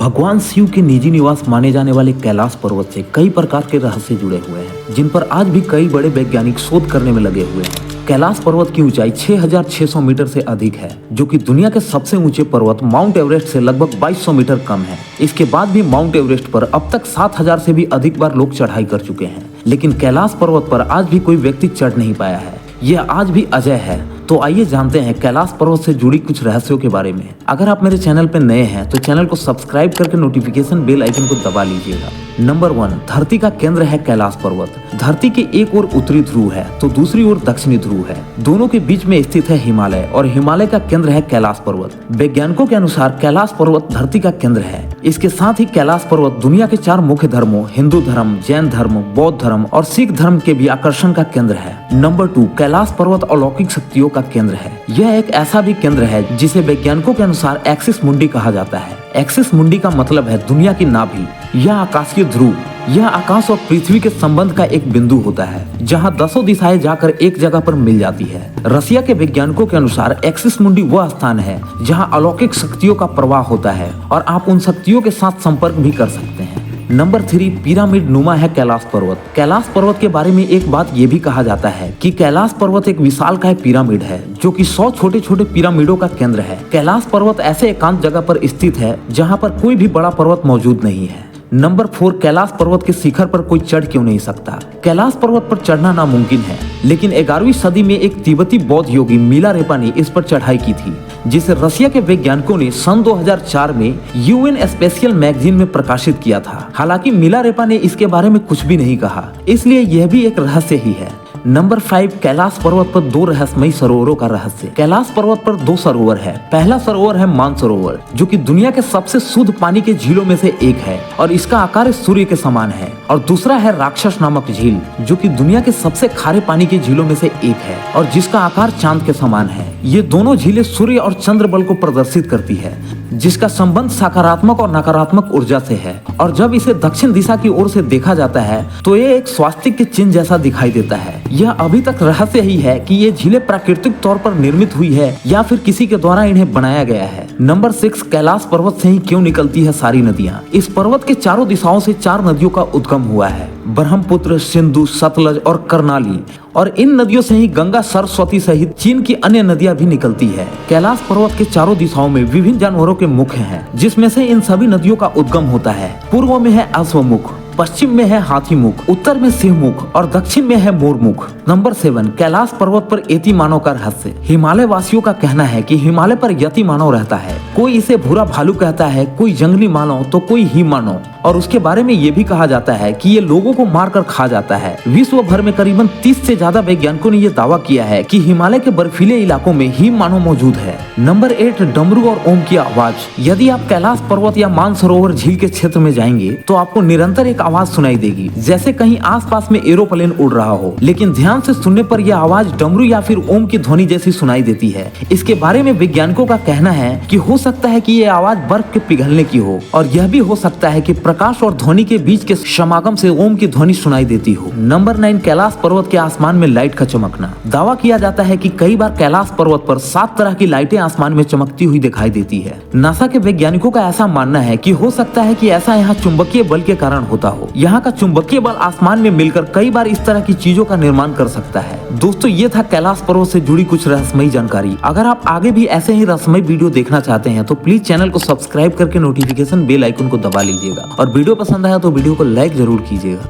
भगवान शिव के निजी निवास माने जाने वाले कैलाश पर्वत से कई प्रकार के रहस्य जुड़े हुए हैं, जिन पर आज भी कई बड़े वैज्ञानिक शोध करने में लगे हुए हैं। कैलाश पर्वत की ऊंचाई 6,600 मीटर से अधिक है, जो कि दुनिया के सबसे ऊंचे पर्वत माउंट एवरेस्ट से लगभग 2200 मीटर कम है। इसके बाद भी माउंट एवरेस्ट पर अब तक 7,000 से भी अधिक बार लोग चढ़ाई कर चुके हैं, लेकिन कैलाश पर्वत पर आज भी कोई व्यक्ति चढ़ नहीं पाया है। यह आज भी अजय है। तो आइए जानते हैं कैलाश पर्वत से जुड़ी कुछ रहस्यों के बारे में। अगर आप मेरे चैनल पर नए हैं तो चैनल को सब्सक्राइब करके नोटिफिकेशन बेल आइकन को दबा लीजिएगा। नंबर 1, धरती का केंद्र है कैलाश पर्वत। धरती के एक ओर उत्तरी ध्रुव है तो दूसरी ओर दक्षिणी ध्रुव है। दोनों के बीच में स्थित है हिमालय और हिमालय का केंद्र है कैलाश पर्वत। वैज्ञानिकों के अनुसार कैलाश पर्वत धरती का केंद्र है। इसके साथ ही कैलाश पर्वत दुनिया के 4 मुख्य धर्मों हिंदू धर्म, जैन धर्म, बौद्ध धर्म और सिख धर्म के भी आकर्षण का केंद्र है। नंबर 2, कैलाश पर्वत अलौकिक शक्तियों का केंद्र है। यह एक ऐसा भी केंद्र है जिसे वैज्ञानिकों के अनुसार एक्सिस मुंडी कहा जाता है। एक्सिस मुंडी का मतलब है दुनिया की नाभि या आकाशीय ध्रुव। यह आकाश और पृथ्वी के संबंध का एक बिंदु होता है, जहां 10 दिशाएं जाकर एक जगह पर मिल जाती है। रसिया के वैज्ञानिकों के अनुसार एक्सिस मुंडी वह स्थान है जहां अलौकिक शक्तियों का प्रवाह होता है और आप उन शक्तियों के साथ संपर्क भी कर सकते हैं। नंबर 3, पिरामिड नुमा है कैलाश पर्वत। कैलाश पर्वत के बारे में एक बात ये भी कहा जाता है कि कैलाश पर्वत एक विशालकाय पिरामिड है, जो कि 100 छोटे छोटे पिरामिडों का केंद्र है। कैलाश पर्वत ऐसे एकांत जगह पर स्थित है जहाँ पर कोई भी बड़ा पर्वत मौजूद नहीं है। नंबर 4, कैलाश पर्वत के शिखर पर कोई चढ़ क्यों नहीं सकता। कैलाश पर्वत पर चढ़ना नामुमकिन है, लेकिन 11वीं सदी में एक तिब्बती बौद्ध योगी मिलारेपा ने इस पर चढ़ाई की थी, जिसे रसिया के वैज्ञानिकों ने सन 2004 में यूएन स्पेशियल मैगजीन में प्रकाशित किया था। हालांकि मिलारेपा ने इसके बारे में कुछ भी नहीं कहा, इसलिए यह भी एक रहस्य ही है। नंबर 5, कैलाश पर्वत पर 2 रहस्यमयी सरोवरों का रहस्य। कैलाश पर्वत पर 2 सरोवर है। पहला सरोवर है मानसरोवर, जो कि दुनिया के सबसे शुद्ध पानी के झीलों में से एक है और इसका आकार सूर्य के समान है। और दूसरा है राक्षस नामक झील, जो कि दुनिया के सबसे खारे पानी के झीलों में से एक है और जिसका आकार चांद के समान है। ये दोनों झीलें सूर्य और चंद्र बल को प्रदर्शित करती है, जिसका संबंध सकारात्मक और नकारात्मक ऊर्जा से है। और जब इसे दक्षिण दिशा की ओर से देखा जाता है तो ये एक स्वास्तिक के चिन्ह जैसा दिखाई देता है। यह अभी तक रहस्य ही है कि ये झीलें प्राकृतिक तौर पर निर्मित हुई है या फिर किसी के द्वारा इन्हें बनाया गया है। नंबर 6, कैलाश पर्वत से ही क्यों निकलती है सारी नदियाँ। इस पर्वत के चारों दिशाओं से 4 नदियों का उद्गम हुआ है, ब्रह्मपुत्र, सिंधु, सतलज और कर्नाली। और इन नदियों से ही गंगा, सरस्वती सहित चीन की अन्य नदियां भी निकलती है। कैलाश पर्वत के चारों दिशाओं में विभिन्न जानवरों के मुख हैं, जिसमें से इन सभी नदियों का उद्गम होता है। पूर्व में है अश्वमुख, पश्चिम में है हाथी मुख, उत्तर में सिंह मुख और दक्षिण में है मोर मुख। नंबर 7, कैलाश पर्वत पर यति मानव का रहस्य। हिमालय वासियों का कहना है कि हिमालय पर यति मानव रहता है। कोई इसे भूरा भालू कहता है, कोई जंगली मानव तो कोई ही मानव। और उसके बारे में ये भी कहा जाता है कि ये लोगों को मारकर खा जाता है। विश्व भर में करीबन 30 से ज्यादा वैज्ञानिकों ने यह दावा किया है कि हिमालय के बर्फीले इलाकों में ही मानव मौजूद है। नंबर 8, डमरू और ओम की आवाज। यदि आप कैलाश पर्वत या मानसरोवर झील के क्षेत्र में जाएंगे तो आपको निरंतर एक आवाज सुनाई देगी, जैसे कहीं आसपास में एरोप्लेन उड़ रहा हो। लेकिन ध्यान से सुनने पर यह आवाज डमरू या फिर ओम की ध्वनि जैसी सुनाई देती है। इसके बारे में वैज्ञानिकों का कहना है कि हो सकता है कि यह आवाज बर्फ के पिघलने की हो, और यह भी हो सकता है कि प्रकाश और ध्वनि के बीच के समागम से ओम की ध्वनि सुनाई देती हो। नंबर 9, कैलाश पर्वत के आसमान में लाइट का चमकना। दावा किया जाता है कि कई बार कैलाश पर्वत पर 7 तरह की लाइटें आसमान में चमकती हुई दिखाई देती है। नासा के वैज्ञानिकों का ऐसा मानना है कि हो सकता है कि ऐसा यहाँ चुंबकीय बल के कारण होता हो। यहाँ का चुंबकीय बल आसमान में मिलकर कई बार इस तरह की चीजों का निर्माण कर सकता है। दोस्तों, ये था कैलाश पर्वत से जुड़ी कुछ रहस्यमयी जानकारी। अगर आप आगे भी ऐसे ही रहस्यमयी वीडियो देखना चाहते हैं तो प्लीज चैनल को सब्सक्राइब करके नोटिफिकेशन बेल आइकन को दबा लीजिएगा और वीडियो पसंद आया तो वीडियो को लाइक जरूर कीजिएगा।